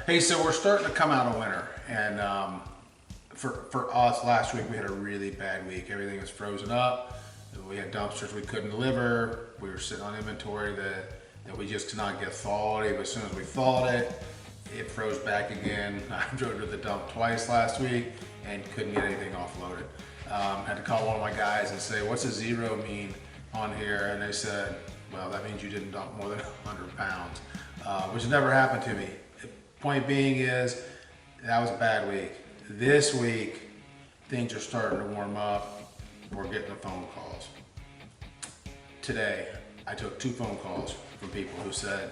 Hey, so we're starting to come out of winter, and for us, last week we had a really bad week. Everything was frozen up. We had dumpsters we couldn't deliver. We were sitting on inventory that we just could not get thawed. But as soon as we thawed it, it froze back again. I drove to the dump twice last week and couldn't get anything offloaded. Had to call one of my guys and say, "What's a zero mean on here?" And they said, "Well, that means you didn't dump more than 100 pounds," which has never happened to me. Point being is, that was a bad week. This week, things are starting to warm up. We're getting the phone calls. Today, I took 2 phone calls from people who said,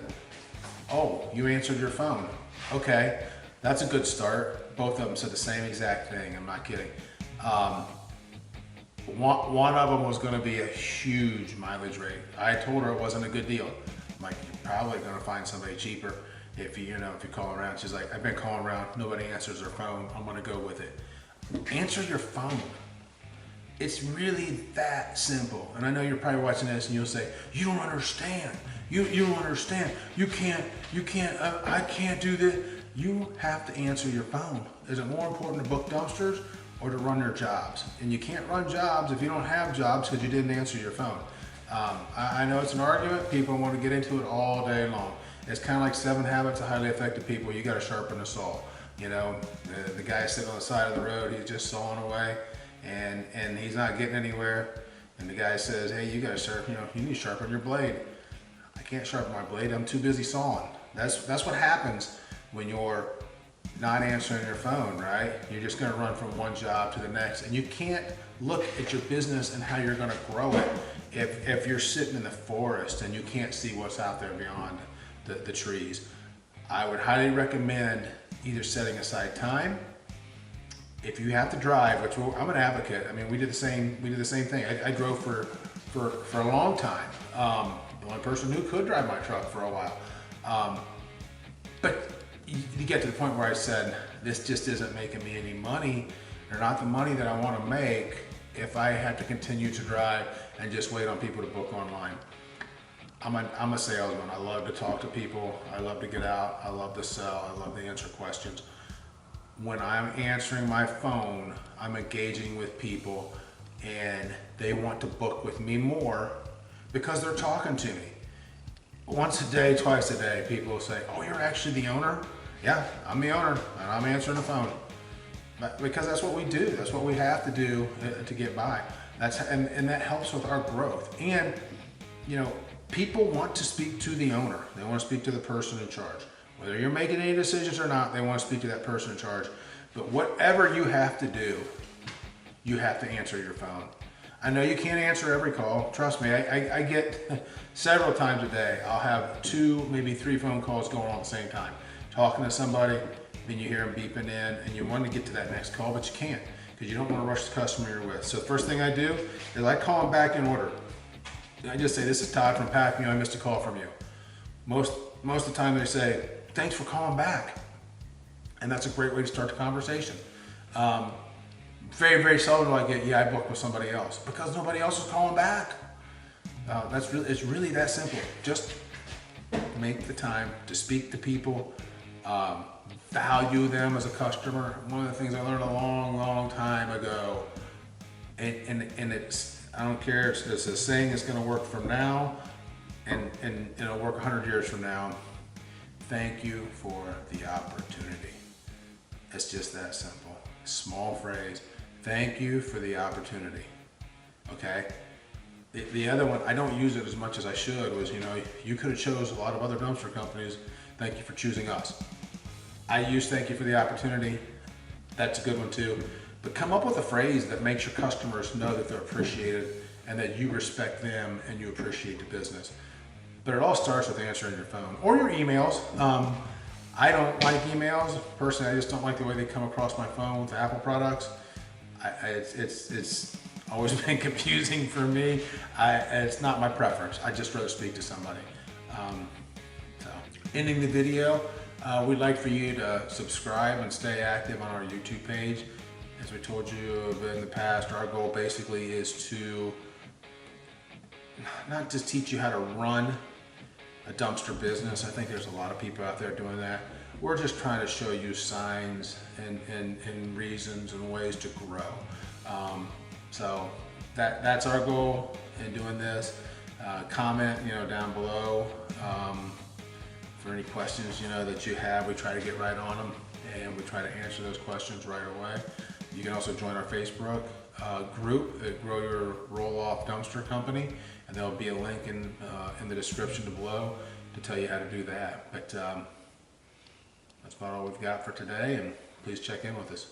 "Oh, you answered your phone. Okay, that's a good start." Both of them said the same exact thing, I'm not kidding. One of them was gonna be a huge mileage rate. I told her it wasn't a good deal. I'm like, "You're probably gonna find somebody cheaper if you call around." She's like, "I've been calling around, nobody answers their phone, I'm gonna go with it." Answer your phone. It's really that simple. And I know you're probably watching this and you'll say, "You don't understand. You don't understand. I can't do this." You have to answer your phone. Is it more important to book dumpsters or to run your jobs? And you can't run jobs if you don't have jobs because you didn't answer your phone. I know it's an argument. People want to get into it all day long. It's kind of like 7 Habits of Highly Effective People. You got to sharpen the saw. The guy sitting on the side of the road, he's just sawing away, and he's not getting anywhere. And the guy says, "Hey, you got to sharpen. You need to sharpen your blade." "I can't sharpen my blade. I'm too busy sawing." That's what happens when you're not answering your phone, right? You're just going to run from one job to the next, and you can't look at your business and how you're going to grow it if you're sitting in the forest and you can't see what's out there beyond the trees. I would highly recommend either setting aside time. If you have to drive, which I'm an advocate. I mean, we did the same thing. I drove for a long time. The only person who could drive my truck for a while. But you get to the point where I said, this just isn't making me any money, or not the money that I want to make if I had to continue to drive and just wait on people to book online. I'm a salesman. I love to talk to people. I love to get out. I love to sell. I love to answer questions. When I'm answering my phone, I'm engaging with people and they want to book with me more because they're talking to me. Once a day, twice a day, people will say, "Oh, you're actually the owner?" "Yeah, I'm the owner and I'm answering the phone." But because that's what we do. That's what we have to do to get by. And that helps with our growth. And people want to speak to the owner. They want to speak to the person in charge. Whether you're making any decisions or not, they want to speak to that person in charge. But whatever you have to do, you have to answer your phone. I know you can't answer every call. Trust me, I get several times a day. I'll have 2, maybe 3 phone calls going on at the same time. Talking to somebody, then you hear them beeping in, and you want to get to that next call, but you can't because you don't want to rush the customer you're with. So the first thing I do is I call them back in order. I just say, "This is Todd from Packme. I missed a call from you." Most of the time they say, "Thanks for calling back." And that's a great way to start the conversation. Very, very seldom do I get, "Yeah, I booked with somebody else," because nobody else is calling back. It's really that simple. Just make the time to speak to people, value them as a customer. One of the things I learned a long, long time ago, and it's, I don't care, it's a saying that's going to work from now and it'll work 100 years from now. Thank you for the opportunity. It's just that simple. Small phrase. Thank you for the opportunity. Okay? The other one, I don't use it as much as I should, was, you could have chose a lot of other dumpster companies. Thank you for choosing us. I use thank you for the opportunity. That's a good one too. But come up with a phrase that makes your customers know that they're appreciated and that you respect them and you appreciate the business. But it all starts with answering your phone or your emails. I don't like emails. Personally, I just don't like the way they come across my phone with Apple products. It's always been confusing for me. It's not my preference. I'd just rather speak to somebody. So, ending the video, we'd like for you to subscribe and stay active on our YouTube page. As we told you in the past, our goal basically is to not just teach you how to run a dumpster business. I think there's a lot of people out there doing that. We're just trying to show you signs and reasons and ways to grow. So that's our goal in doing this. Comment, down below for any questions, that you have. We try to get right on them, and we try to answer those questions right away. You can also join our Facebook group at Grow Your Roll-Off Dumpster Company, and there'll be a link in the description below to tell you how to do that. But that's about all we've got for today, and please check in with us.